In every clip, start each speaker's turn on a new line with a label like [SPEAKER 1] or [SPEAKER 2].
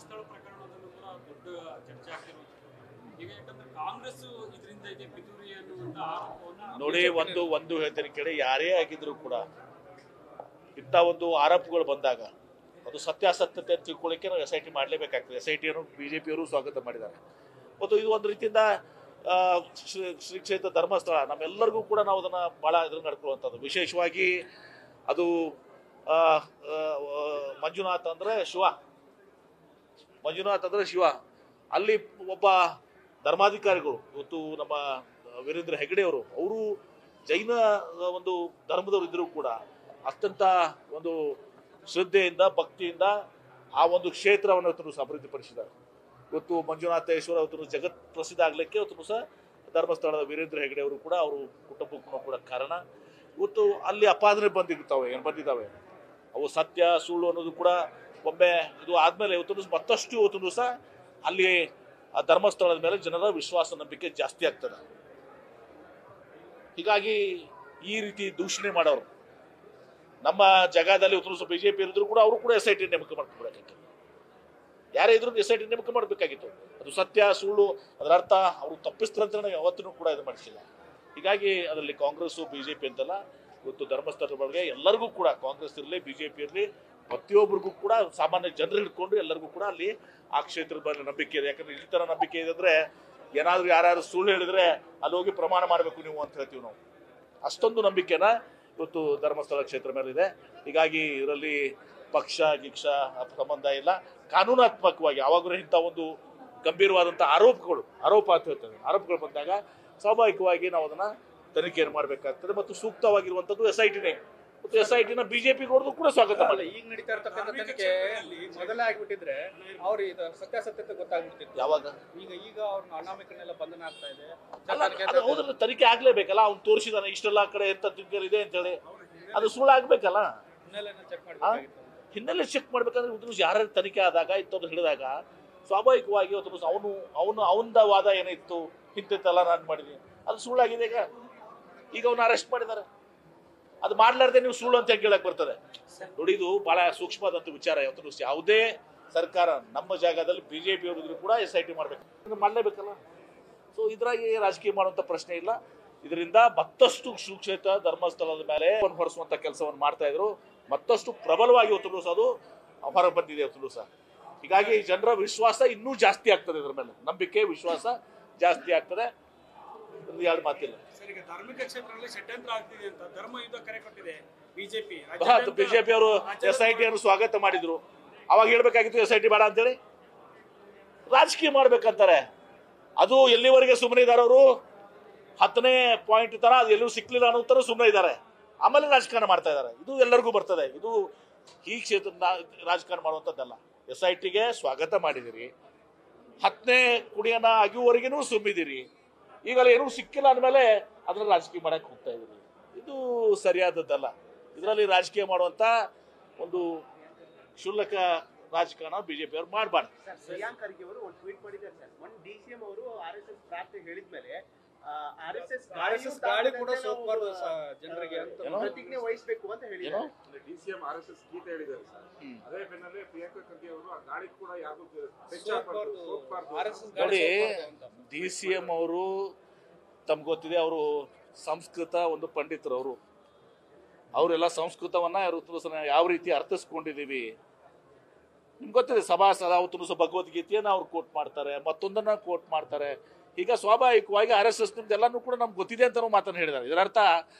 [SPEAKER 1] ಧರ್ಮಸ್ಥಳ ಪ್ರಕರಣದಲ್ಲೂ ಕೂಡ ದೊಡ್ಡ ಚರ್ಚೆ ಆಗ್ತಿರೋದು. ಈಗ ಯಾಕಂದ್ರೆ ಕಾಂಗ್ರೆಸ್ ಇದರಿಂದ ಇದೆ ಪಿತೂರಿ ಅನ್ನುವಂತ ಆರೋಪವನ್ನು
[SPEAKER 2] ನೋಡಿ, ಒಂದು ಹೇಳ್ತೀನಿ ಕೇಳಿ, ಯಾರೇ ಆಗಿದ್ರು ಕೂಡ ಇಂಥ ಒಂದು ಆರೋಪಗಳು ಬಂದಾಗ ಅದು ಸತ್ಯಾಸತ್ಯತೆ ತಿಳ್ಕೊಳ್ಳಿಕ್ಕೆ ನಾವು SIT ಮಾಡಲೇಬೇಕಾಗ್ತದೆ. SIT ಅನ್ನು BJPಯವರು ಸ್ವಾಗತ ಮಾಡಿದ್ದಾರೆ. ಮತ್ತು ಇದು ಒಂದು ರೀತಿಯಿಂದ ಶ್ರೀ ಕ್ಷೇತ್ರ ಧರ್ಮಸ್ಥಳ ನಮ್ಮೆಲ್ಲರಿಗೂ ಕೂಡ ನಾವು ಅದನ್ನು ಭಾಳ ಇದನ್ನು ನಡ್ಕೊಳ್ಳುವಂಥದ್ದು. ವಿಶೇಷವಾಗಿ ಅದು ಮಂಜುನಾಥ್ ಅಂದರೆ ಶಿವ, ಅಲ್ಲಿ ಒಬ್ಬ ಧರ್ಮಾಧಿಕಾರಿಗಳು ಇವತ್ತು ನಮ್ಮ ವೀರೇಂದ್ರ ಹೆಗಡೆ ಅವರು ಜೈನ ಒಂದು ಧರ್ಮದವರು ಇದ್ದರೂ ಕೂಡ ಅತ್ಯಂತ ಒಂದು ಶ್ರದ್ಧೆಯಿಂದ ಭಕ್ತಿಯಿಂದ ಆ ಒಂದು ಕ್ಷೇತ್ರವನ್ನು ಇವತ್ತು ಅಭಿವೃದ್ಧಿಪಡಿಸಿದ್ದಾರೆ. ಇವತ್ತು ಮಂಜುನಾಥೇಶ್ವರ ಇವತ್ತು ಜಗತ್ ಪ್ರಸಿದ್ಧ ಆಗಲಿಕ್ಕೆ ಇವತ್ತು ಸಹ ಧರ್ಮಸ್ಥಳದ ವೀರೇಂದ್ರ ಹೆಗಡೆ ಅವರು ಕೂಡ ಅವರು ಕುಟುಂಬಕ್ಕೂ ಕೂಡ ಕಾರಣ. ಇವತ್ತು ಅಲ್ಲಿ ಅಪಾದನೆ ಬಂದಿದ್ದಾವೆ, ಅವು ಸತ್ಯ ಸುಳ್ಳು ಅನ್ನೋದು ಕೂಡ ಒಮ್ಮೆ ಇದು ಆದಮೇಲೆ ಇವತ್ತು ಮತ್ತಷ್ಟು ಇವತ್ತು ಸಹ ಅಲ್ಲಿ ಆ ಧರ್ಮಸ್ಥಳದ ಮೇಲೆ ಜನರ ವಿಶ್ವಾಸ ನಂಬಿಕೆ ಜಾಸ್ತಿ ಆಗ್ತದೆ. ಹೀಗಾಗಿ ಈ ರೀತಿ ದೂಷಣೆ ಮಾಡೋರು ನಮ್ಮ ಜಾಗದಲ್ಲಿ ಇವತ್ತು BJP ಇರಿದ್ರು ಕೂಡ ಅವರು ಕೂಡ SIT ನೇಮಕ ಮಾಡ್ಕೊಬೇಕಾಗಿತ್ತು. ಯಾರೇ ಇದ್ರು SIT ನೇಮಕ ಮಾಡಬೇಕಾಗಿತ್ತು. ಅದು ಸತ್ಯ ಸುಳ್ಳು ಅದರ ಅರ್ಥ ಅವರು ತಪ್ಪಿಸ್ತಾರೆ ಯಾವತ್ತೂ ಕೂಡ ಇದು ಮಾಡಿಸಿಲ್ಲ. ಹೀಗಾಗಿ ಅದರಲ್ಲಿ ಕಾಂಗ್ರೆಸ್ BJP ಅಂತಲ್ಲ, ಇವತ್ತು ಧರ್ಮಸ್ಥಳದ ಬಗ್ಗೆ ಎಲ್ಲರಿಗೂ ಕೂಡ ಕಾಂಗ್ರೆಸ್ ಇರಲಿ BJP ಇರಲಿ ಪ್ರತಿಯೊಬ್ಬರಿಗೂ ಕೂಡ ಸಾಮಾನ್ಯ ಜನರು ಹಿಡ್ಕೊಂಡು ಎಲ್ಲರಿಗೂ ಕೂಡ ಅಲ್ಲಿ ಆ ಕ್ಷೇತ್ರದ ಮೇಲೆ ನಂಬಿಕೆ ಇದೆ. ಯಾಕಂದ್ರೆ ಈ ತರ ನಂಬಿಕೆ ಇದೆ ಅಂದ್ರೆ ಏನಾದ್ರು ಯಾರು ಸುಳ್ಳು ಹೇಳಿದ್ರೆ ಅಲ್ಲಿ ಹೋಗಿ ಪ್ರಮಾಣ ಮಾಡಬೇಕು ನೀವು ಅಂತ ಹೇಳ್ತೀವಿ ನಾವು. ಅಷ್ಟೊಂದು ನಂಬಿಕೆನ ಇವತ್ತು ಧರ್ಮಸ್ಥಳ ಕ್ಷೇತ್ರ ಮೇಲೆ ಇದೆ. ಹೀಗಾಗಿ ಇದರಲ್ಲಿ ಪಕ್ಷ ಗಿಕ್ಷ ಸಂಬಂಧ ಇಲ್ಲ, ಕಾನೂನಾತ್ಮಕವಾಗಿ ಯಾವಾಗಲೂ ಇಂಥ ಒಂದು ಗಂಭೀರವಾದಂಥ ಆರೋಪಗಳು ಬಂದಾಗ ಸ್ವಾಭಾವಿಕವಾಗಿ ನಾವು ಅದನ್ನ ತನಿಖೆಯನ್ನು ಮಾಡಬೇಕಾಗ್ತದೆ. ಮತ್ತು ಸೂಕ್ತವಾಗಿರುವಂಥದ್ದು SITನೇ. ಮತ್ತು SITನ BJP ನೋಡಿದ್ರು ಕೂಡ ಸ್ವಾಗತ ಮಾಡಿ.
[SPEAKER 3] ಈಗ ನಡೀತಾ ಇರ್ತಕ್ಕಂಥ ತನಿಖೆ ಮೊದಲೇ ಆಗಿಬಿಟ್ಟಿದ್ರೆ ಅವ್ರು ಇದು ಸತ್ಯಾಸತ್ಯತೆ ಗೊತ್ತಾಗ್ಬಿಡ್ತಿತ್ತು.
[SPEAKER 2] ಯಾವಾಗ
[SPEAKER 3] ಈಗ ಅವ್ರನ್ನ ಅನಾಮಿಕನೆಲ್ಲ ಬಂಧನ ಆಗ್ತಾ ಇದೆ.
[SPEAKER 2] ಹೌದ್ರಲ್ಲಿ ತನಿಖೆ ಆಗ್ಲೇಬೇಕಲ್ಲ, ಅವ್ನು ತೋರಿಸಿದಾನೆ ಇಷ್ಟೆಲ್ಲ ಕಡೆ ಎಂತ ಇದೆ ಅಂತ ಹೇಳಿ, ಅದು ಸುಳ್ಳು ಆಗ್ಬೇಕಲ್ಲ. ಹಿನ್ನೆಲೆ ಚೆಕ್ ಮಾಡ್ಬೇಕಂದ್ರೆ ಇವತ್ತು ಯಾರ್ಯಾರು ತನಿಖೆ ಆದಾಗ ಇತ್ತು ಹೇಳಿದಾಗ ಸ್ವಾಭಾವಿಕವಾಗಿ ಅವನ ವಾದ ಏನಿತ್ತು ಇಂತೆಲ್ಲ ನಾನು ಮಾಡಿದೀನಿ ಅದು ಸುಳ್ಳಾಗಿದೆ. ಈಗ ಅವನ್ನ ಅರೆಸ್ಟ್ ಮಾಡಿದ್ದಾರೆ. ಅದು ಮಾಡ್ಲಾರ್ದೆ ನೀವು ಸುಳ್ಳು ಅಂತ ಕೇಳಕ್ ಬರ್ತದೆ. ನೋಡಿ, ಇದು ಬಹಳ ಸೂಕ್ಷ್ಮವಾದಂತ ವಿಚಾರ. ಇವತ್ತು ಯಾವುದೇ ಸರ್ಕಾರ ನಮ್ಮ ಜಾಗದಲ್ಲಿ BJP ಅವರಿದ್ರು ಕೂಡ SIT ಮಾಡಲೇಬೇಕಲ್ಲ. ಸೊ ಇದ್ರಾಗಿ ರಾಜಕೀಯ ಮಾಡುವಂತ ಪ್ರಶ್ನೆ ಇಲ್ಲ. ಇದರಿಂದ ಮತ್ತಷ್ಟು ಸುಕ್ಷೇತ್ರ ಧರ್ಮಸ್ಥಳದ ಮೇಲೆ ಹೊರಿಸುವಂತ ಕೆಲಸವನ್ನು ಮಾಡ್ತಾ ಇದ್ರು. ಮತ್ತಷ್ಟು ಪ್ರಬಲವಾಗಿ ಇವತ್ತು ಅದು ಹೊರ ಬಂದಿದೆ ಇವತ್ತು ಸಹ. ಹೀಗಾಗಿ ಜನರ ವಿಶ್ವಾಸ ಇನ್ನೂ ಜಾಸ್ತಿ ಆಗ್ತದೆ, ಇದರ ಮೇಲೆ ನಂಬಿಕೆ ವಿಶ್ವಾಸ ಜಾಸ್ತಿ ಆಗ್ತದೆ. ಎರಡು ಮಾತಿಲ್ಲ.
[SPEAKER 1] ಧಾರ್ಮಿಕ ಕ್ಷೇತ್ರದಲ್ಲಿ ಷಡ್ಯಂತ್ರ ಆಗ್ತಿದೆ ಅಂತ ಧರ್ಮ ಯುದ್ಧ ಕರೆ ಕೊಟ್ಟಿದೆ BJP
[SPEAKER 2] ಅವರು SIT ಅನ್ನು ಸ್ವಾಗತ ಮಾಡಿದ್ರು. ಅವಾಗ ಹೇಳ್ಬೇಕಾಗಿತ್ತು SIT ಬೇಡ ಅಂತೇಳಿ. ರಾಜಕೀಯ ಮಾಡ್ಬೇಕಂತಾರೆ. ಅದು ಎಲ್ಲಿವರೆಗೆ ಸುಮ್ಮನೆ ಇದ್ದಾರೆ ಅವರು, 10ನೇ ಪಾಯಿಂಟ್ ತರ ಅದು ಎಲ್ಲೂ ಸಿಕ್ಲಿಲ್ಲ ಅನ್ನೋ ತರ ಸುಮ್ಮನೆ ಇದ್ದಾರೆ. ಆಮೇಲೆ ರಾಜಕಾರಣ ಮಾಡ್ತಾ ಇದ್ದಾರೆ. ಇದು ಎಲ್ಲರಿಗೂ ಬರ್ತದೆ. ಇದು ಈ ಕ್ಷೇತ್ರ ರಾಜಕಾರಣ ಮಾಡುವಂಥದ್ದಲ್ಲ. SITಗೆ ಸ್ವಾಗತ ಮಾಡಿದಿರಿ, 10ನೇ ಕುಡಿಯನ್ನ ಅಗಿಯುವವರೆಗೂ ಸುಮ್ಮಿದಿರಿ, ಈಗಲ್ಲ ಏನೂ ಸಿಕ್ಕಿಲ್ಲ ಅಂದಮೇಲೆ ಅದನ್ನ ರಾಜಕೀಯ ಮಾಡಕ್ಕೆ ಹೋಗ್ತಾ ಇದ್ದೀರಿ. ಇದು ಸರಿಯಾದದ್ದಲ್ಲ. ಇದರಲ್ಲಿ ರಾಜಕೀಯ ಮಾಡುವಂತ ಒಂದು ಕ್ಷುಲ್ಲಕ ರಾಜಕಾರಣ BJP ಅವರು ಮಾಡಬಾರ್ದು.
[SPEAKER 4] ಪ್ರಿಯಾಂಕ್ ಖರ್ಗೆ ಅವರು ಒಂದು ಟ್ವೀಟ್ ಮಾಡಿದ್ದಾರೆ ಸರ್. ಒಂದು DCM ಅವರು RSS ಪ್ರಾರ್ಥನೆ ಹೇಳಿದ್ಮೇಲೆ RSS
[SPEAKER 3] ಗಾಳಿ ಕೂಡ ಸೋಕಬಾರದು ಜನರಿಗೆ ಅಂತ
[SPEAKER 4] ಪ್ರತಿಜ್ಞೆ ವಹಿಸಬೇಕು ಅಂತ ಹೇಳಿದ್ದಾರೆ.
[SPEAKER 5] DCM RSS ಗೀತೆ ಹೇಳಿದ್ದಾರೆ ಸರ್. ಅದೇ ಬೆನ್ನಲ್ಲೇ ಪ್ರಿಯಾಂಕ್ ಖರ್ಗೆ ಅವರು ಆ ಗಾಳಿ ಕೂಡ ಯಾರು
[SPEAKER 2] ನೋಡಿ, DCM ಅವರು ತಮ್ಗೆ ಗೊತ್ತಿದೆ, ಅವರು ಸಂಸ್ಕೃತ ಒಂದು ಪಂಡಿತರು. ಅವರೆಲ್ಲ ಸಂಸ್ಕೃತವನ್ನ ಯಾವ ರೀತಿ ಅರ್ಥಿಸ್ಕೊಂಡಿದೀವಿ ನಿಮ್ಗೆ ಗೊತ್ತಿದೆ. ಸಭಾಸದ ಅವತ್ತು ಭಗವದ್ಗೀತೆಯನ್ನ ಅವ್ರು ಕೋಟ್ ಮಾಡ್ತಾರೆ, ಮತ್ತೊಂದನ್ನ ಕೋಟ್ ಮಾಡ್ತಾರೆ. ಈಗ ಸ್ವಾಭಾವಿಕವಾಗಿ RSS ನಿಮ್ದೆಲ್ಲಾನು ಕೂಡ ನಮ್ಗೆ ಗೊತ್ತಿದೆ ಅಂತ ಮಾತನ್ನು ಹೇಳಿದ್ದಾರೆ. ಇದರರ್ಥ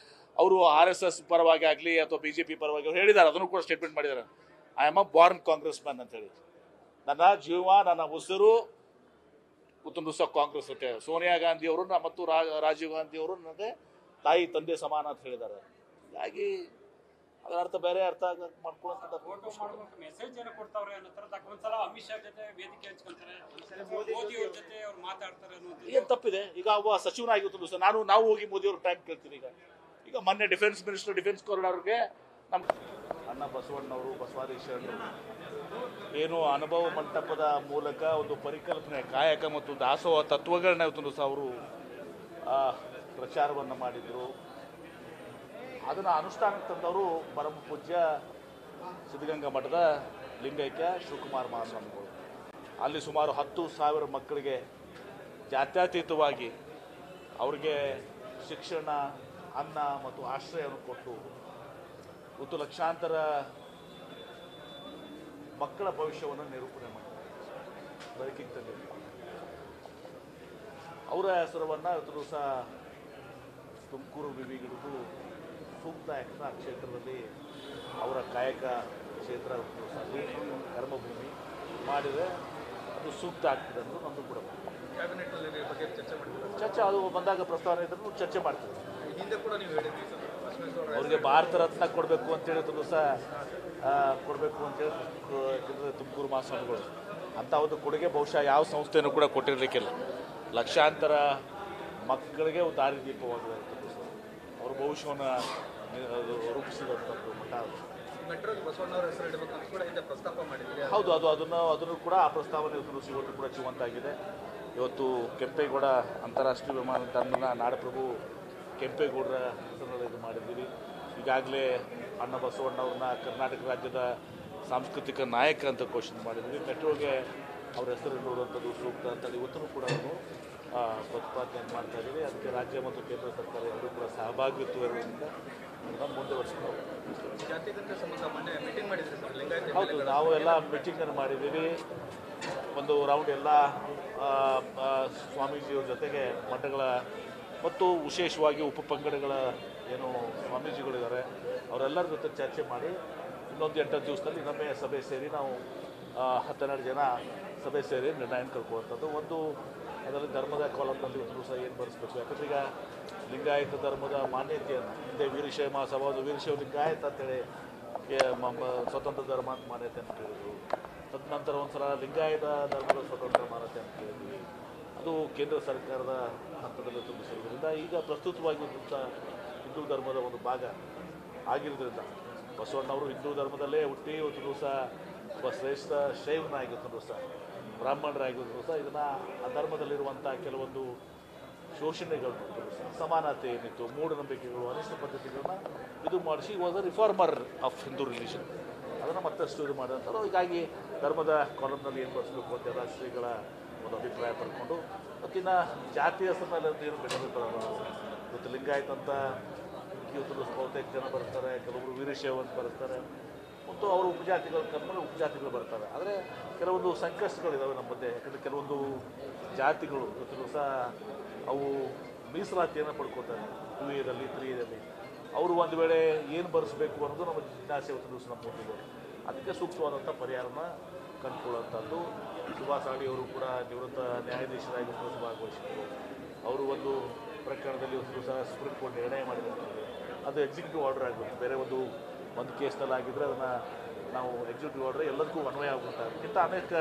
[SPEAKER 2] ಅವರು RSS ಪರವಾಗಿ ಆಗಲಿ ಅಥವಾ BJP ಪರವಾಗಿ ಅವ್ರು ಹೇಳಿದ್ದಾರೆ. ಅದನ್ನು ಕೂಡ ಸ್ಟೇಟ್ಮೆಂಟ್ ಮಾಡಿದ್ದಾರೆ. I am a Born Congress man ಅಂತ ಹೇಳಿ. ನನ್ನ ಜೀವ ನನ್ನ ಉಸಿರು ಕಾಂಗ್ರೆಸ್ ಅಂತ ಹೇಳಿ ಸೋನಿಯಾ ಗಾಂಧಿ ಅವರು ಮತ್ತು ರಾಜೀವ್ ಗಾಂಧಿ ಅವರು ನನಗೆ ತಾಯಿ ತಂದೆ ಸಮಾನ ಅಂತ ಹೇಳಿದ್ದಾರೆ. ಹೀಗಾಗಿ ಅದರ ಅರ್ಥ ಬೇರೆ ಅರ್ಥ
[SPEAKER 1] ಮೆಸೇಜ್ ಕೊಡ್ತಾವ್ರೆ ಅನ್ನೋ ತರ ಒಂದ್ಸಲ ಅಮಿತ್ ಶಾ ಜೊತೆ ವೇದಿಕೆ ಹಂಚ್ಕೊಂತಾರೆ, ಮೋದಿ ಅವ್ರ ಜೊತೆ ಅವ್ರು ಮಾತಾಡ್ತಾರೆ ಅನ್ನೋದು
[SPEAKER 2] ಏನ್ ತಪ್ಪಿದೆ? ಈಗ ಒಬ್ಬ ಸಚಿವನಾಗಿತ್ತು ಸರ್, ನಾವು ಹೋಗಿ ಮೋದಿ ಅವ್ರ ಟೈಮ್ ಕೇಳ್ತೀನಿ. ಈಗ ಮೊನ್ನೆ ಡಿಫೆನ್ಸ್ ಮಿನಿಸ್ಟರ್ ಡಿಫೆನ್ಸ್ ಕಾರಿಡಾರ್ ಅವ್ರಿಗೆ ನಮ್ಮ ಅಣ್ಣ ಬಸವಣ್ಣವರು ಬಸವಾದೀಶರು ಏನು ಅನುಭವ ಮಂಟಪದ ಮೂಲಕ ಒಂದು ಪರಿಕಲ್ಪನೆ ಕಾಯಕ ಮತ್ತು ದಾಸೋಹ ತತ್ವಗಳನ್ನ ಇವತ್ತು ಸಹ ಅವರು ಪ್ರಚಾರವನ್ನು ಮಾಡಿದರು. ಅದನ್ನು ಅನುಷ್ಠಾನಕ್ಕೆ ತಂದವರು ಪರಮ ಪೂಜ್ಯ ಸಿದ್ಧಗಂಗಾ ಮಠದ ಲಿಂಗೈಕ್ಯ ಶಿವಕುಮಾರ ಮಹಾಸ್ವಾಮಿಗಳು. ಅಲ್ಲಿ ಸುಮಾರು 10,000 ಮಕ್ಕಳಿಗೆ ಜಾತ್ಯತೀತವಾಗಿ ಅವರಿಗೆ ಶಿಕ್ಷಣ, ಅನ್ನ ಮತ್ತು ಆಶ್ರಯವನ್ನು ಕೊಟ್ಟು ಮತ್ತು ಲಕ್ಷಾಂತರ ಮಕ್ಕಳ ಭವಿಷ್ಯವನ್ನು ನಿರೂಪಣೆ ಮಾಡಿ ಬೆಳಕಿಗೆ ತಂದಿದ್ದಾರೆ. ಅವರ ಹೆಸರನ್ನು ಇವತ್ತು ಸಹ ತುಮಕೂರು ವಿವಿಗಳಿಗೂ ಸೂಕ್ತ ಯಾಕಂದ್ರೆ ಆ ಕ್ಷೇತ್ರದಲ್ಲಿ ಅವರ ಕಾಯಕ ಕ್ಷೇತ್ರ ಅಲ್ಲಿ ಕರ್ಮಭೂಮಿ ಮಾಡಿದರೆ ಅದು ಸೂಕ್ತ ಆಗ್ತದೆ ಅನ್ನೋದು ನಮ್ಮದು ಕೂಡ
[SPEAKER 3] ಕ್ಯಾಬಿನೆಟ್ನಲ್ಲಿ ಬಗ್ಗೆ ಚರ್ಚೆ ಮಾಡಿದ್ರು.
[SPEAKER 2] ಚರ್ಚೆ ಅದು ಬಂದಾಗ ಪ್ರಸ್ತಾವನೆ ಇದ್ರೂ ಚರ್ಚೆ ಮಾಡ್ತೀವಿ.
[SPEAKER 3] ಹಿಂದೆ ಕೂಡ ನೀವು ಹೇಳಿದ್ರಿ ಸರ್, ಬಸವೇಶ್ವರ
[SPEAKER 2] ಅವ್ರಿಗೆ ಭಾರತ ರತ್ನ ಕೊಡಬೇಕು ಅಂತೇಳಿ ಸಹ ಕೊಡಬೇಕು ಅಂತೇಳಿ ಯಾಕಂದರೆ ತುಮಕೂರು ಮಹಾಸ್ವಾಮಿಗಳು ಅಂಥ ಒಂದು ಕೊಡುಗೆ ಬಹುಶಃ ಯಾವ ಸಂಸ್ಥೆಯೂ ಕೂಡ ಕೊಟ್ಟಿರಲಿಕ್ಕಿಲ್ಲ. ಲಕ್ಷಾಂತರ ಮಕ್ಕಳಿಗೆ ಒಂದು ದಾರಿದೀಪವಾಗಿದೆ ಅವ್ರ ಭವಿಷ್ಯವನ್ನು ರೂಪಿಸಿದಂಥದ್ದು ಮಠ ಅದು.
[SPEAKER 3] ಮೆಟ್ರೋಗೆ ಬಸವಣ್ಣವರ ಹೆಸರು ಇಡಬೇಕು ಅಂತ ಕೂಡ ಹಿಂದೆ ಪ್ರಸ್ತಾಪ ಮಾಡಿದ್ರಿ.
[SPEAKER 2] ಹೌದು, ಅದನ್ನು ಕೂಡ ಆ ಪ್ರಸ್ತಾವನೆ ಇವತ್ತು ಕೂಡ ಜೀವಂತಾಗಿದೆ. ಇವತ್ತು ಕೆಂಪೇಗೌಡ ಅಂತಾರಾಷ್ಟ್ರೀಯ ವಿಮಾನ ನಿಲ್ದಾಣವನ್ನು ನಾಡಪ್ರಭು ಕೆಂಪೇಗೌಡರ ಹೆಸರಲ್ಲಿ ಇದು ಮಾಡಿದ್ದೀವಿ. ಈಗಾಗಲೇ ಅಣ್ಣ ಬಸವಣ್ಣವ್ರನ್ನ ಕರ್ನಾಟಕ ರಾಜ್ಯದ ಸಾಂಸ್ಕೃತಿಕ ನಾಯಕ ಅಂತ ಘೋಷಣೆ ಮಾಡಿದ್ವಿ. ಮೆಟ್ರೋಗೆ ಅವ್ರ ಹೆಸರು ನೋಡುವಂಥದ್ದು ಸೂಕ್ತ ಅಂತೇಳಿ ಇವತ್ತೂ ಕೂಡ ನಾವು ಪ್ರತಿಪಾದನೆ ಮಾಡ್ತಾ ಇದ್ದೀವಿ. ಅದಕ್ಕೆ ರಾಜ್ಯ ಮತ್ತು ಕೇಂದ್ರ ಸರ್ಕಾರ ಎರಡೂ ಕೂಡ ಸಹಭಾಗಿತ್ವದಿಂದ ಮುಂದುವರಿಸ್ಕೊಂಡು
[SPEAKER 3] ಜಾತಿಗಂತೆ ಸಂಬಂಧ ಮೊನ್ನೆ ಮೀಟಿಂಗ್ ಮಾಡಿದ್ರಿ ಸರ್ ಲಿಂಗಾಯತ.
[SPEAKER 2] ಹೌದು, ನಾವು ಎಲ್ಲ ಮೀಟಿಂಗನ್ನು ಮಾಡಿದ್ದೀವಿ. ಒಂದು ರೌಂಡ್ ಎಲ್ಲ ಸ್ವಾಮೀಜಿಯವ್ರ ಜೊತೆಗೆ ಮಠಗಳ ಮತ್ತು ವಿಶೇಷವಾಗಿ ಉಪಪಂಗಡಗಳ ಏನು ಸ್ವಾಮೀಜಿಗಳಿದ್ದಾರೆ ಅವರೆಲ್ಲರ ಜೊತೆ ಚರ್ಚೆ ಮಾಡಿ ಇನ್ನೊಂದು 8 ದಿವಸದಲ್ಲಿ ಇನ್ನೊಮ್ಮೆ ಸಭೆ ಸೇರಿ ನಾವು 12 ಜನ ಸಭೆ ಸೇರಿ ನಿರ್ಣಯ ಕಳ್ಕೊಳ್ಳುವಂಥದ್ದು. ಒಂದು ಅದರಲ್ಲಿ ಧರ್ಮದ ಕಾಲಮ್ನಲ್ಲಿ ಒಂದು ಸಹ ಏನು ಬರೆಸ್ಬೇಕು. ಯಾಕಂದ್ರೆ ಈಗ ಲಿಂಗಾಯತ ಧರ್ಮದ ಮಾನ್ಯತೆಯನ್ನು ಹಿಂದೆ ವೀರಶೈವ ಮಹಾಸಭಾದ ವೀರಶೈವ ಲಿಂಗಾಯತ ಅಂತೇಳಿ ಸ್ವತಂತ್ರ ಧರ್ಮ ಅಂತ ಮಾನ್ಯತೆ ಅಂತ ಹೇಳಿದ್ರು. ತದನಂತರ ಒಂದ್ಸಲ ಲಿಂಗಾಯತ ಧರ್ಮದ ಸ್ವತಂತ್ರ ಮಾನ್ಯತೆ ಅಂತ ಹೇಳಿದ್ವಿ. ಅದು ಕೇಂದ್ರ ಸರ್ಕಾರದ ಹಂತದಲ್ಲಿ ತುಂಬಿಸಿರೋದ್ರಿಂದ ಈಗ ಪ್ರಸ್ತುತವಾಗಿ ಹಿಂದೂ ಧರ್ಮದ ಒಂದು ಭಾಗ ಆಗಿರೋದ್ರಿಂದ ಬಸವಣ್ಣವರು ಹಿಂದೂ ಧರ್ಮದಲ್ಲೇ ಹುಟ್ಟಿ ಒಂದು ದಿವಸ ಒಬ್ಬ ಶ್ರೇಷ್ಠ ಶೈವನಾಗಿದ್ದು ಸಹ ಬ್ರಾಹ್ಮಣರಾಗಿದ್ದು ಸಹ ಇದನ್ನು ಆ ಧರ್ಮದಲ್ಲಿರುವಂಥ ಕೆಲವೊಂದು ಶೋಷಣೆಗಳು ಸಮಾನತೆ ಏನಿತ್ತು, ಮೂಢನಂಬಿಕೆಗಳು, ಅನಿಷ್ಟ ಪದ್ಧತಿಗಳನ್ನ ಇದು ಮಾಡಿಸಿ was a reformer of Hindu religion ಅದನ್ನು ಮತ್ತಷ್ಟು ಇದು ಮಾಡಿದಂಥವ್ರು. ಹೀಗಾಗಿ ಧರ್ಮದ ಕಾಲಮ್ನಲ್ಲಿ ಏನು ಬರೆಸಬೇಕು ಅಂತ ಎಲ್ಲ ಶ್ರೀಗಳ ಒಂದು ಅಭಿಪ್ರಾಯ ಪಡ್ಕೊಂಡು ಮತ್ತಿನ್ನು ಜಾತಿಯ ಹೆಸರಿನಲ್ಲಿ ಏನು ಘಟನೆ ಇವತ್ತು ಲಿಂಗಾಯತ ಅಂತ ಇವತ್ತು ಬಹುತೇಕ ಜನ ಬರ್ತಾರೆ, ಕೆಲವರು ವೀರಶೈವ ಅಂತ ಬರ್ತಾರೆ ಮತ್ತು ಅವರು ಉಪಜಾತಿಗಳ ಕರ್ಮಲ್ಲಿ ಉಪಜಾತಿಗಳು ಬರ್ತಾರೆ. ಆದರೆ ಕೆಲವೊಂದು ಸಂಕಷ್ಟಗಳಿದ್ದಾವೆ ನಮ್ಮ ಮಧ್ಯೆ. ಯಾಕಂದರೆ ಕೆಲವೊಂದು ಜಾತಿಗಳು ಇವತ್ತು ಸಹ ಅವು ಮೀಸಲಾತಿಯನ್ನು ಪಡ್ಕೋತಾರೆ 2A-ದಲ್ಲಿ 3A-ದಲ್ಲಿ. ಅವರು ಒಂದು ವೇಳೆ ಏನು ಬರೆಸಬೇಕು ಅನ್ನೋದು ನಮ್ಮ ಜಿಜ್ಞಾಸೆ ಇವತ್ತು ದಿವಸ ನಮ್ಮ ಮುಂದಿದೆ. ಅದಕ್ಕೆ ಸೂಕ್ತವಾದಂಥ ಪರಿಹಾರನ ಕಂಡುಕೊಳ್ಳುವಂಥದ್ದು. ಸುಭಾಷ್ ಅಡಿ ಅವರು ಕೂಡ ನಿವೃತ್ತ ನ್ಯಾಯಾಧೀಶರಾಗಿ ಭಾಗವಹಿಸಿದರು. ಅವರು ಒಂದು ಪ್ರಕರಣದಲ್ಲಿ ಒಂದು ದಿವಸ ಸುಪ್ರೀಂ ಕೋರ್ಟ್ ನಿರ್ಣಯ ಮಾಡಿದಂಥದ್ದು ಅದು ಎಕ್ಸಿಕ್ಯೂಟಿವ್ ಆರ್ಡರ್ ಆಗಬೇಕು. ಬೇರೆ ಒಂದು ಕೇಸ್ನಲ್ಲಿ ಆಗಿದ್ದರೆ ಅದನ್ನು ನಾವು ಎಕ್ಸಿಕ್ಯೂಟಿವ್ ಆರ್ಡರ್ ಎಲ್ಲದಕ್ಕೂ ಅನ್ವಯ ಆಗುತ್ತೆ. ಇಂಥ ಅನೇಕ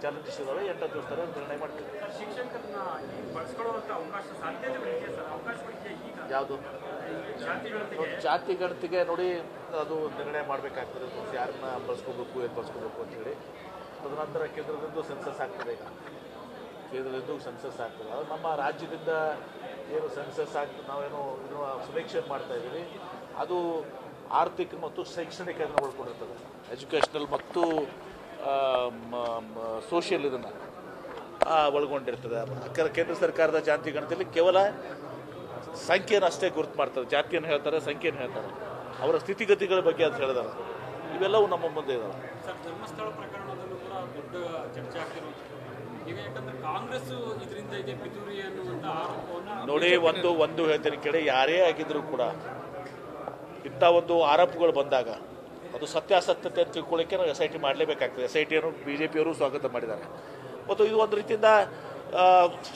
[SPEAKER 2] ಚಾಲೆಂಜಸ್ ಇದ್ದಾವೆ. 8 ದಿವಸದಲ್ಲಿ ನಿರ್ಣಯ ಮಾಡ್ತೀವಿ.
[SPEAKER 1] ಶಿಕ್ಷಕರನ್ನ ಬಳಸ್ಕೊಳ್ಳುವಂಥ ಅವಕಾಶ ಸಾಧ್ಯತೆಗಳಿದೆಯಾ ಸರ್? ಅವಕಾಶಗಳಿದೆಯಾ ಈಗ?
[SPEAKER 2] ಯಾವುದು ಜಾತಿ ಗಣತಿಗೆ ನೋಡಿ ಅದು ನಿರ್ಣಯ ಮಾಡಬೇಕಾಗ್ತದೆ. ಯಾರನ್ನ ಬಳಸ್ಕೋಬೇಕು ಏನು ಬಳಸ್ಕೋಬೇಕು ಅಂತೇಳಿ. ತದನಂತರ ಕೇಂದ್ರದಿಂದ ಸೆನ್ಸಸ್ ಆಗ್ತದೆ. ಈಗ ಕೇಂದ್ರದಿಂದ ಸೆನ್ಸಸ್ ಆಗ್ತದೆ. ಅದು ನಮ್ಮ ರಾಜ್ಯದಿಂದ ಏನು ಸೆನ್ಸಸ್ ಆಗ್ತದೆ ನಾವೇನು ಇನ್ನೂ ಸೆಲೆಕ್ಷನ್ ಮಾಡ್ತಾಯಿದ್ದೀವಿ. ಅದು ಆರ್ಥಿಕ ಮತ್ತು ಶೈಕ್ಷಣಿಕ ಒಳಗೊಂಡಿರ್ತದೆ. ಎಜುಕೇಷ್ನಲ್ ಮತ್ತು ಸೋಷಿಯಲ್ ಇದನ್ನು ಒಳಗೊಂಡಿರ್ತದೆ. ಕೇಂದ್ರ ಸರ್ಕಾರದ ಜಾತಿ ಗಣತಿಯಲ್ಲಿ ಕೇವಲ ಸಂಖ್ಯೆಯನ್ನು ಅಷ್ಟೇ ಗುರುತು ಮಾಡ್ತಾರೆ. ಜಾತಿಯನ್ನು ಹೇಳ್ತಾರೆ, ಸಂಖ್ಯೆಯನ್ನು ಹೇಳ್ತಾರೆ, ಅವರ ಸ್ಥಿತಿಗತಿಗಳ ಬಗ್ಗೆ ಅಂತ ಹೇಳಿದಾರೆ. ಇವೆಲ್ಲವೂ ನಮ್ಮ ಮುಂದೆ ಇದಾವೆ.
[SPEAKER 1] ಸರ್, ಧರ್ಮಸ್ಥಳ ಪ್ರಕರಣದಲ್ಲೂ ಕೂಡ ದೊಡ್ಡ ಚರ್ಚೆ ಆಗ್ತಿರೋದು ಈಗ. ಯಾಕಂದ್ರೆ ಕಾಂಗ್ರೆಸ್ ಇದರಿಂದ ಇದೆ ಪಿತೂರಿ ಅನ್ನುವಂಥ ಆರೋಪವನ್ನು
[SPEAKER 2] ನೋಡಿ, ಒಂದು ಹೇಳ್ತೀನಿ ಕೇಳಿ, ಯಾರೇ ಆಗಿದ್ರೂ ಕೂಡ ಇಂಥ ಒಂದು ಆರೋಪಗಳು ಬಂದಾಗ ಅದು ಸತ್ಯಾಸತ್ಯತೆ ಅಂತ ತಿಳ್ಕೊಳ್ಳಿಕ್ಕೆ ನಾವು SIT ಮಾಡಲೇಬೇಕಾಗ್ತದೆ. SITಯನ್ನು BJPಯವರು ಸ್ವಾಗತ ಮಾಡಿದ್ದಾರೆ. ಮತ್ತು ಇದು ಒಂದು ರೀತಿಯಿಂದ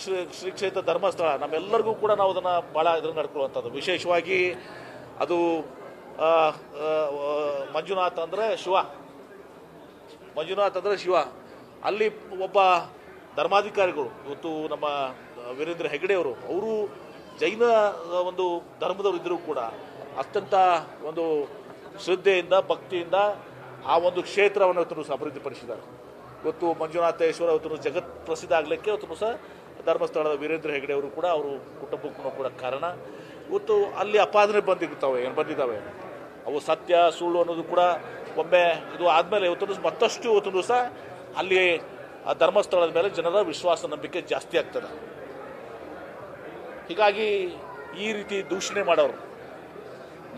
[SPEAKER 2] ಶ್ರೀ ಕ್ಷೇತ್ರ ಧರ್ಮಸ್ಥಳ ನಮ್ಮೆಲ್ಲರಿಗೂ ಕೂಡ ನಾವು ಅದನ್ನು ಭಾಳ ಇದನ್ನು ನಡ್ಕೊಳ್ಳುವಂಥದ್ದು. ವಿಶೇಷವಾಗಿ ಅದು ಮಂಜುನಾಥ್ ಅಂದರೆ ಶಿವ. ಅಲ್ಲಿ ಒಬ್ಬ ಧರ್ಮಾಧಿಕಾರಿಗಳು ಇವತ್ತು ನಮ್ಮ ವೀರೇಂದ್ರ ಹೆಗಡೆಯವರು, ಅವರು ಜೈನ ಒಂದು ಧರ್ಮದವರು ಇದ್ದರೂ ಕೂಡ ಅತ್ಯಂತ ಒಂದು ಶ್ರದ್ಧೆಯಿಂದ ಭಕ್ತಿಯಿಂದ ಆ ಒಂದು ಕ್ಷೇತ್ರವನ್ನು ಇವತ್ತು ಅಭಿವೃದ್ಧಿಪಡಿಸಿದ್ದಾರೆ. ಇವತ್ತು ಮಂಜುನಾಥೇಶ್ವರ ಇವತ್ತು ಜಗತ್ ಪ್ರಸಿದ್ಧ ಆಗಲಿಕ್ಕೆ ಇವತ್ತು ಸಹ ಧರ್ಮಸ್ಥಳದ ವೀರೇಂದ್ರ ಹೆಗಡೆಯವರು ಕೂಡ ಅವರು ಕುಟುಂಬಕ್ಕೂ ಕೂಡ ಕಾರಣ. ಇವತ್ತು ಅಲ್ಲಿ ಅಪಾದನೆ ಬಂದಿದ್ದಾವೆ. ಅವು ಸತ್ಯ ಸುಳ್ಳು ಅನ್ನೋದು ಕೂಡ ಒಮ್ಮೆ ಇದು ಆದಮೇಲೆ ಇವತ್ತು ಮತ್ತಷ್ಟು ಇವತ್ತು ಸಹ ಅಲ್ಲಿ ಆ ಧರ್ಮಸ್ಥಳದ ಮೇಲೆ ಜನರ ವಿಶ್ವಾಸ ನಂಬಿಕೆ ಜಾಸ್ತಿ ಆಗ್ತದೆ. ಹೀಗಾಗಿ ಈ ರೀತಿ ದೂಷಣೆ ಮಾಡೋರು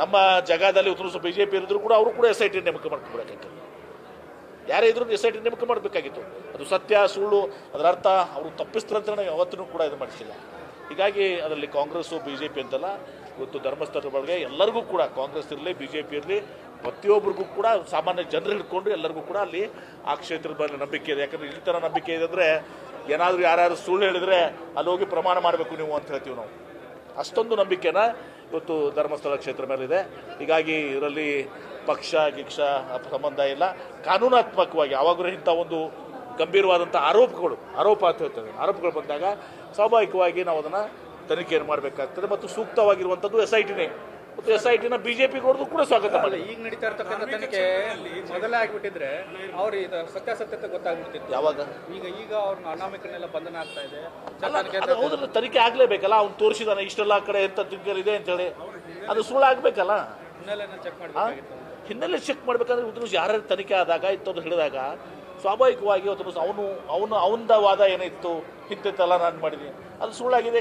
[SPEAKER 2] ನಮ್ಮ ಜಾಗದಲ್ಲಿ ಒಂದು BJP ಇರಿದ್ರು ಕೂಡ ಅವರು ಕೂಡ SIT ನೇಮಕ ಮಾಡ್ಕೊಬಿಡೋಕ್ಕಾಗಿತ್ತು. ಯಾರೇ ಇದ್ರೂ SIT ನೇಮಕ ಮಾಡಬೇಕಾಗಿತ್ತು. ಅದು ಸತ್ಯ ಸುಳ್ಳು ಅದರ ಅರ್ಥ ಅವರು ತಪ್ಪಿಸ್ತಾರಂತ ನಾವು ಯಾವತ್ತೂ ಕೂಡ ಇದು ಮಾಡಿಸಿಲ್ಲ. ಹೀಗಾಗಿ ಅದರಲ್ಲಿ ಕಾಂಗ್ರೆಸ್ಸು BJP ಅಂತಲ್ಲ, ಇವತ್ತು ಧರ್ಮಸ್ಥಳದ ಬಗ್ಗೆ ಎಲ್ಲರಿಗೂ ಕೂಡ ಕಾಂಗ್ರೆಸ್ ಇರಲಿ BJP ಇರಲಿ ಪ್ರತಿಯೊಬ್ಬರಿಗೂ ಕೂಡ ಸಾಮಾನ್ಯ ಜನರು ಹಿಡ್ಕೊಂಡು ಎಲ್ಲರಿಗೂ ಕೂಡ ಅಲ್ಲಿ ಆ ಕ್ಷೇತ್ರದ ಮೇಲೆ ನಂಬಿಕೆ ಇದೆ. ಯಾಕಂದರೆ ಈ ಥರ ನಂಬಿಕೆ ಇದೆ ಅಂದರೆ ಏನಾದರೂ ಯಾರ್ಯಾರು ಸುಳ್ಳು ಹೇಳಿದರೆ ಅಲ್ಲಿ ಹೋಗಿ ಪ್ರಮಾಣ ಮಾಡಬೇಕು ನೀವು ಅಂತ ಹೇಳ್ತೀವಿ ನಾವು. ಅಷ್ಟೊಂದು ನಂಬಿಕೆನ ಇವತ್ತು ಧರ್ಮಸ್ಥಳ ಕ್ಷೇತ್ರ ಮೇಲಿದೆ. ಹೀಗಾಗಿ ಇದರಲ್ಲಿ ಪಕ್ಷ ಗಿಕ್ಷ ಸಂಬಂಧ ಇಲ್ಲ. ಕಾನೂನಾತ್ಮಕವಾಗಿ ಯಾವಾಗಲೂ ಇಂಥ ಒಂದು ಗಂಭೀರವಾದಂಥ ಆರೋಪ ಅಂತ ಹೇಳ್ತೇವೆ. ಆರೋಪಗಳು ಬಂದಾಗ ಸ್ವಾಭಾವಿಕವಾಗಿ ನಾವು ಅದನ್ನು ತನಿಖೆಯನ್ನು ಮಾಡಬೇಕಾಗ್ತದೆ ಮತ್ತು ಸೂಕ್ತವಾಗಿರುವಂಥದ್ದು SITನೇ. ಮತ್ತು SITನ BJP ನೋಡಿದ್ರು ಕೂಡ ಸ್ವಾಗತ ಮಾಡಿ.
[SPEAKER 3] ಈಗ ನಡೀತಾ ಇರ್ತಕ್ಕಂಥ ತನಿಖೆ ಮೊದಲೇ ಆಗಿಬಿಟ್ಟಿದ್ರೆ ಅವ್ರು ಇದು ಸತ್ಯಾಸತ್ಯತೆ ಗೊತ್ತಾಗ್ಬಿಡ್ತಿತ್ತು.
[SPEAKER 2] ಯಾವಾಗ
[SPEAKER 3] ಈಗ ಅವ್ರನ್ನ ಅನಾಮಿಕನೆಲ್ಲ ಬಂಧನ ಆಗ್ತಾ ಇದೆ.
[SPEAKER 2] ಹೌದಲ್ಲ, ತನಿಖೆ ಆಗಲೇಬೇಕಲ್ಲ. ಅವ್ನು ತೋರಿಸಿದಾನೆ ಇಷ್ಟೆಲ್ಲ ಕಡೆ ಎಂಥ ಇದೆ ಅಂತೇಳಿ, ಅದು ಸುಳ್ಳು ಆಗಬೇಕಲ್ಲ.
[SPEAKER 3] ಹಿನ್ನೆಲೆನ ಚೆಕ್ ಮಾಡಬೇಕಾಗಿತ್ತು.
[SPEAKER 2] ಹಿನ್ನೆಲೆ ಚೆಕ್ ಮಾಡ್ಬೇಕಂದ್ರೆ ಉದ್ರೂ ಯಾರ್ಯಾರು ತನಿಖೆ ಆದಾಗ ಇಂಥದ್ದು ಹೇಳಿದಾಗ ಸ್ವಾಭಾವಿಕವಾಗಿ ಅವನ ವಾದ ಏನಿತ್ತು ಇಂಥದ್ದೆಲ್ಲ ನಾನು ಮಾಡಿದ್ದೀನಿ ಅದು ಸುಳ್ಳಾಗಿದೆ.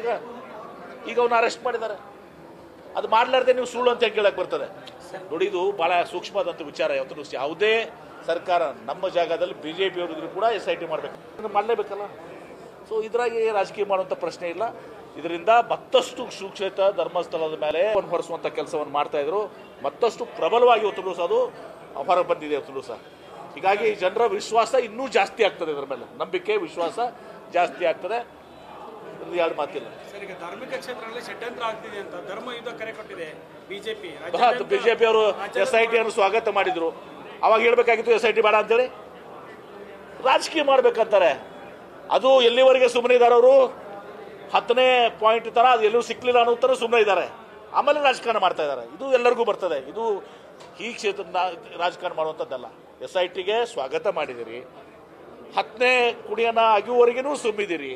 [SPEAKER 2] ಈಗ ಅವನ್ನ ಅರೆಸ್ಟ್ ಮಾಡಿದ್ದಾರೆ. ಅದು ಮಾಡಲಾರ್ದೆ ನೀವು ಸುಳ್ಳು ಅಂತ ಕೇಳಕ್ಕೆ ಬರ್ತದೆ ನೋಡಿ. ಇದು ಭಾಳ ಸೂಕ್ಷ್ಮವಾದಂಥ ವಿಚಾರ. ಯಾವತ್ತೂ ಯಾವುದೇ ಸರ್ಕಾರ ನಮ್ಮ ಜಾಗದಲ್ಲಿ BJP ಅವರಿದ್ರು ಕೂಡ SIT ಮಾಡಬೇಕು, ಮಾಡಲೇಬೇಕಲ್ಲ. ಸೊ ಇದ್ರಾಗಿ ರಾಜಕೀಯ ಮಾಡುವಂಥ ಪ್ರಶ್ನೆ ಇಲ್ಲ. ಇದರಿಂದ ಮತ್ತಷ್ಟು ಸುಕ್ಷೇತ್ರ ಧರ್ಮಸ್ಥಳದ ಮೇಲೆ ಹೊರಿಸುವಂಥ ಕೆಲಸವನ್ನು ಮಾಡ್ತಾ ಇದ್ರು. ಮತ್ತಷ್ಟು ಪ್ರಬಲವಾಗಿ ಇವತ್ತು ಅದು ಹೊರಗೆ ಬಂದಿದೆ ಇವತ್ತು ಸಹ. ಹೀಗಾಗಿ ಜನರ ವಿಶ್ವಾಸ ಇನ್ನೂ ಜಾಸ್ತಿ ಆಗ್ತದೆ. ಇದರ ಮೇಲೆ ನಂಬಿಕೆ ವಿಶ್ವಾಸ ಜಾಸ್ತಿ ಆಗ್ತದೆ. ಎರಡು ಮಾತಿಲ್ಲ.
[SPEAKER 1] ಸರ್, ಈಗ ಧಾರ್ಮಿಕ ಕ್ಷೇತ್ರಗಳಲ್ಲಿ ಷಡ್ಯಂತ್ರ ಆಗ್ತಿದೆ ಅಂತ ಧರ್ಮ ಯುದ್ಧ ಕರೆ ಕೊಟ್ಟಿದೆ BJP.
[SPEAKER 2] BJP ಅವರು SIT ಅನ್ನು ಸ್ವಾಗತ ಮಾಡಿದ್ರು. ಅವಾಗ ಹೇಳ್ಬೇಕಾಗಿತ್ತು SIT ಬೇಡ ಅಂತೇಳಿ. ರಾಜಕೀಯ ಮಾಡ್ಬೇಕಂತಾರೆ. ಅದು ಎಲ್ಲಿವರೆಗೆ ಸುಮ್ಮನೆ ಇದ್ದಾರೆ ಅವರು 10ನೇ ಪಾಯಿಂಟ್ ತರ ಅದು ಎಲ್ಲೂ ಸಿಕ್ಲಿಲ್ಲ ಅನ್ನೋ ತರ ಸುಮ್ಮನೆ ಇದ್ದಾರೆ. ಆಮೇಲೆ ರಾಜಕಾರಣ ಮಾಡ್ತಾ ಇದ್ದಾರೆ. ಇದು ಎಲ್ಲರಿಗೂ ಬರ್ತದೆ. ಇದು ಈ ಕ್ಷೇತ್ರದ ರಾಜಕಾರಣ ಮಾಡುವಂಥದ್ದಲ್ಲ. SITಗೆ ಸ್ವಾಗತ ಮಾಡಿದಿರಿ, 10ನೇ ಕುಡಿಯನ್ನ ಅಗಿಯುವವರೆಗೂ ಸುಮ್ಮಿದ್ದೀರಿ.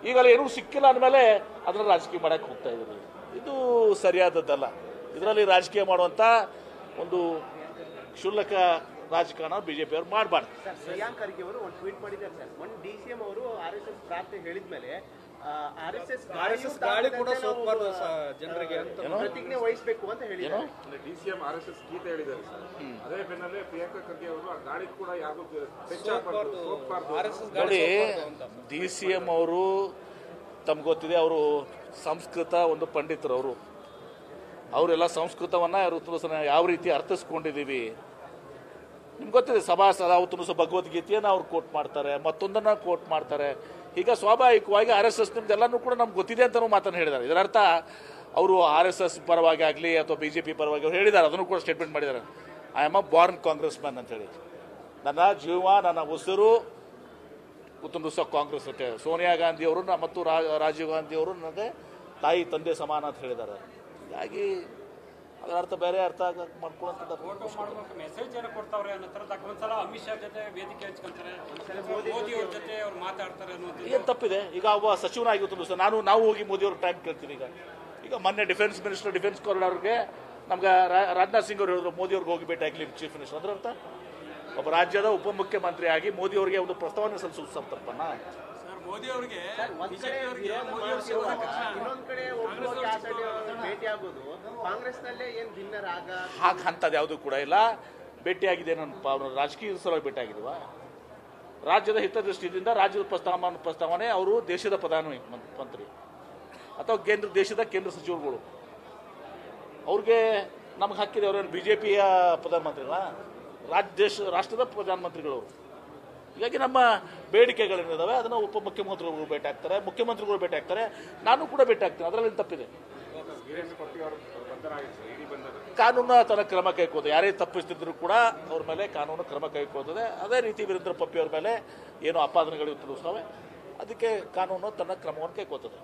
[SPEAKER 2] ಈಗಲ್ಲ ಏನೂ ಸಿಕ್ಕಿಲ್ಲ ಅಂದಮೇಲೆ ಅದನ್ನ ರಾಜಕೀಯ ಮಾಡಕ್ಕೆ ಹೋಗ್ತಾ ಇದ್ದೀರಿ. ಇದು ಸರಿಯಾದದ್ದಲ್ಲ. ಇದರಲ್ಲಿ ರಾಜಕೀಯ ಮಾಡುವಂಥ ಒಂದು ಕ್ಷುಲ್ಲಕ ರಾಜಕಾರಣ BJP ಅವರು ಮಾಡಬಾರ್ದು.
[SPEAKER 4] ಸರ್, ಪ್ರಿಯಾಂಕ್ ಖರ್ಗೆ ಅವರು ಒಂದು ಟ್ವೀಟ್ ಮಾಡಿದ್ದಾರೆ ಸರ್. ಒಂದು DCM ಅವರು RSS ಪ್ರಾರ್ಥನೆ ಹೇಳಿದ್ಮೇಲೆ RSS
[SPEAKER 3] ಗಾಳಿ ಕೂಡ ಸೋಕಬಾರ್ದು ಜನರಿಗೆ ಅಂತ
[SPEAKER 4] ಪ್ರತಿಜ್ಞೆ ವಹಿಸಬೇಕು ಅಂತ ಹೇಳಿದ್ದಾರೆ.
[SPEAKER 5] DCM RSS ಗೀತೆ ಹೇಳಿದ್ದಾರೆ ಸರ್. ಅದೇ ಬೆನ್ನಲ್ಲೇ ಪ್ರಿಯಾಂಕಾ ಖರ್ಗೆ ಅವರು ಆ ಗಾಳಿ ಕೂಡ ಯಾರಿಗೂ
[SPEAKER 2] ನೋಡಿ, DCM ಅವರು ತಮ್ಗೆ ಗೊತ್ತಿದೆ, ಅವರು ಸಂಸ್ಕೃತ ಒಂದು ಪಂಡಿತರು. ಅವರೆಲ್ಲ ಸಂಸ್ಕೃತವನ್ನ ಯಾವ ರೀತಿ ಅರ್ಥಿಸ್ಕೊಂಡಿದ್ದೀವಿ ನಿಮ್ಗೆ ಗೊತ್ತಿದೆ. ಅವತ್ತು ಭಗವದ್ಗೀತೆಯನ್ನು ಅವ್ರು ಕೋಟ್ ಮಾಡ್ತಾರೆ, ಮತ್ತೊಂದನ್ನು ಕೋಟ್ ಮಾಡ್ತಾರೆ. ಈಗ ಸ್ವಾಭಾವಿಕವಾಗಿ RSS ನಿಮ್ದೆಲ್ಲನೂ ಕೂಡ ನಮ್ಗೆ ಗೊತ್ತಿದೆ ಅಂತಲೂ ಮಾತನ್ನು ಹೇಳಿದ್ದಾರೆ. ಇದರರ್ಥ ಅವರು RSS ಪರವಾಗಿ ಆಗಲಿ ಅಥವಾ BJP ಪರವಾಗಿ ಅವರು ಹೇಳಿದ್ದಾರೆ. ಅದನ್ನು ಕೂಡ ಸ್ಟೇಟ್ಮೆಂಟ್ ಮಾಡಿದ್ದಾರೆ. I am a Born Congress man ಅಂತ ಹೇಳಿ. ನನ್ನ ಜೀವ ನನ್ನ ಉಸಿರು ಕಾಂಗ್ರೆಸ್ ಅಂತ ಹೇಳಿ. ಸೋನಿಯಾ ಗಾಂಧಿ ಅವರು ಮತ್ತು ರಾಜೀವ್ ಗಾಂಧಿ ಅವರು ನನಗೆ ತಾಯಿ ತಂದೆ ಸಮಾನ ಅಂತ ಹೇಳಿದ್ದಾರೆ. ಹೀಗಾಗಿ ಅದರ ಅರ್ಥ ಬೇರೆ ಅರ್ಥ ಮಾಡ್ಕೊಳ್ಳೋಂಥದ್ದು
[SPEAKER 1] ಮೆಸೇಜ್ ಏನೋ ಕೊಡ್ತಾವ್ರೆ ಅನ್ನೋ ಥರದಾಗ ಒಂದ್ಸಲ ಅಮಿತ್ ಶಾ ಜೊತೆ ವೇದಿಕೆ ಹಂಚ್ಕೊಂತಾರೆ, ಮೋದಿ ಅವ್ರ ಜೊತೆ ಅವ್ರು ಮಾತಾಡ್ತಾರೆ ಅನ್ನೋದು
[SPEAKER 2] ಏನು ತಪ್ಪಿದೆ. ಈಗ ಒಬ್ಬ ಸಚಿವನಾಗಿತ್ತು ಸರ್, ನಾವು ಹೋಗಿ ಮೋದಿ ಅವ್ರ ಟೈಮ್ ಕೇಳ್ತೀನಿ. ಈಗ ಮೊನ್ನೆ ಡಿಫೆನ್ಸ್ ಕಾರಿಡಾರ್ಗೆ ನಮ್ಗೆ ರಾಜನಾಥ್ ಸಿಂಗ್ ಅವರು ಹೇಳಿದ್ರು ಮೋದಿ ಅವ್ರಿಗೆ ಹೋಗಿ ಭೇಟಿ ಆಗಲಿ ಚೀಫ್ ಮಿನಿಸ್ಟರ್. ಅದರ ಅರ್ಥ ಒಬ್ಬ ರಾಜ್ಯದ ಉಪಮುಖ್ಯಮಂತ್ರಿ ಆಗಿ ಮೋದಿ ಅವರಿಗೆ ಒಂದು ಪ್ರಸ್ತಾವನೆ ಸಲ್ಲಿಸುವುದು ತಪ್ಪನ್ನ.
[SPEAKER 1] ಮೋದಿ ಅವರಿಗೆ
[SPEAKER 4] ಇನ್ನೊಂದ್ ಕಡೆ ಭೇಟಿ ಆಗೋದು ಕಾಂಗ್ರೆಸ್ನಲ್ಲೇ ಏನ್ ಭಿನ್ನ ರಾಗ
[SPEAKER 2] ಅಂತದ್ದು ಯಾವುದೂ ಕೂಡ ಇಲ್ಲ. ಭೇಟಿಯಾಗಿದೆ ನನ್ನ ರಾಜಕೀಯ ಸಲುವಾಗಿ ಭೇಟಿ ಆಗಿದ್ವ. ರಾಜ್ಯದ ಹಿತದೃಷ್ಟಿಯಿಂದ ರಾಜ್ಯದ ಪ್ರಸ್ತಾವನೆ ಅವರು ದೇಶದ ಪ್ರಧಾನಮಂತ್ರಿ ಅಥವಾ ದೇಶದ ಕೇಂದ್ರ ಸಚಿವರುಗಳು ಅವ್ರಿಗೆ ನಮ್ಗೆ ಹಾಕಿದೆ. ಅವ್ರೇನು BJPಯ ಪ್ರಧಾನಮಂತ್ರಿಗಳ ರಾಷ್ಟ್ರದ ಪ್ರಧಾನಮಂತ್ರಿಗಳು. ಹೀಗಾಗಿ ನಮ್ಮ ಬೇಡಿಕೆಗಳೇನಿದಾವೆ ಅದನ್ನು ಉಪಮುಖ್ಯಮಂತ್ರಿಗಳು ಭೇಟಿ ಆಗ್ತಾರೆ, ಮುಖ್ಯಮಂತ್ರಿಗಳು ಭೇಟಿ ಆಗ್ತಾರೆ, ನಾನು ಕೂಡ ಭೇಟಿ ಆಗ್ತೇನೆ. ಅದರಲ್ಲಿ ತಪ್ಪಿದೆ. ಕಾನೂನು ತನ್ನ ಕ್ರಮ ಕೈಗೊಳ್ಳುತ್ತದೆ. ಯಾರೇ ತಪ್ಪಿಸ್ತಿದ್ರು ಕೂಡ ಅವ್ರ ಮೇಲೆ ಕಾನೂನು ಕ್ರಮ ಕೈಗೊಳ್ಳುತ್ತದೆ. ಅದೇ ರೀತಿ ವೀರೇಂದ್ರ ಪಪ್ಪಿ ಅವ್ರ ಮೇಲೆ ಏನು ಆಪಾದನೆಗಳು ಇರ್ತವೆ ಅದಕ್ಕೆ ಕಾನೂನು ತನ್ನ ಕ್ರಮವನ್ನು ಕೈಗೊಳ್ಳುತ್ತದೆ.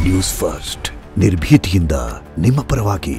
[SPEAKER 6] ನ್ಯೂಸ್ ಫಸ್ಟ್ ನಿರ್ಭೀತಿಯಿಂದ ನಿಮ್ಮ ಪರವಾಗಿ.